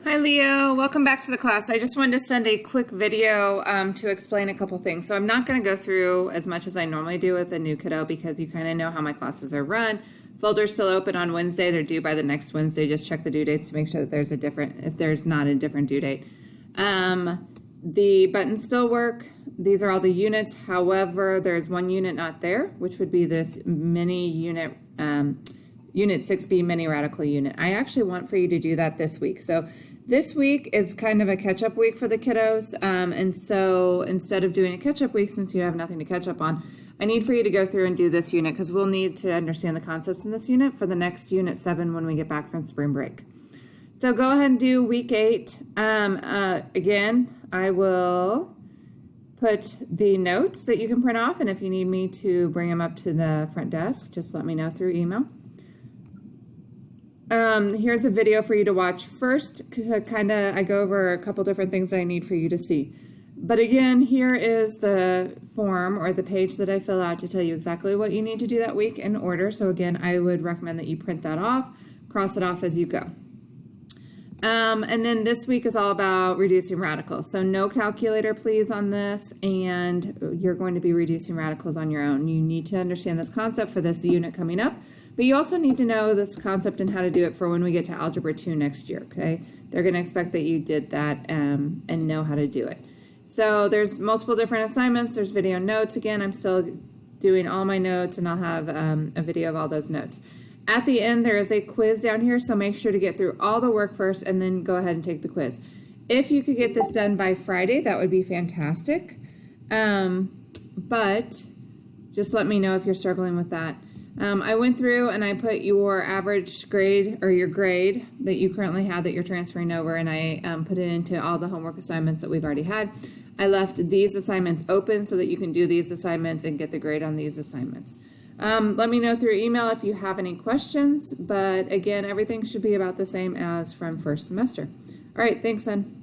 Hi Leo, welcome back to the class. I just wanted to send a quick video to explain a couple things. So I'm not going to go through as much as I normally do with a new kiddo because you kind of know how my classes are run. Folders still open on Wednesday. They're due by the next Wednesday. Just check the due dates to make sure that there's a different, if there's not a different due date. The buttons still work. These are all the units. However, there's one unit not there, which would be this mini unit, Unit 6B mini radical unit. I actually want for you to do that this week. So this week is kind of a catch-up week for the kiddos, and so instead of doing a catch-up week, since you have nothing to catch up on, I need for you to go through and do this unit because we'll need to understand the concepts in this unit for the next Unit 7 when we get back from spring break. So go ahead and do week 8. Again, I will put the notes that you can print off, and if you need me to bring them up to the front desk, just let me know through email. Here's a video for you to watch first. I go over a couple different things I need for you to see. But again, here is the form or the page that I fill out to tell you exactly what you need to do that week in order. So again, I would recommend that you print that off, cross it off as you go. And then this week is all about reducing radicals. So no calculator, please, on this, and you're going to be reducing radicals on your own. You need to understand this concept for this unit coming up, but you also need to know this concept and how to do it for when we get to Algebra 2 next year, okay? They're going to expect that you did that and know how to do it. So there's multiple different assignments. There's video notes. Again, I'm still doing all my notes, and I'll have a video of all those notes. At the end, there is a quiz down here, so make sure to get through all the work first and then go ahead and take the quiz. If you could get this done by Friday, that would be fantastic. But just let me know if you're struggling with that. I went through and I put your average grade or your grade that you currently have that you're transferring over, and I put it into all the homework assignments that we've already had. I left these assignments open so that you can do these assignments and get the grade on these assignments. Let me know through email if you have any questions, but again, everything should be about the same as from first semester. All right, thanks, son.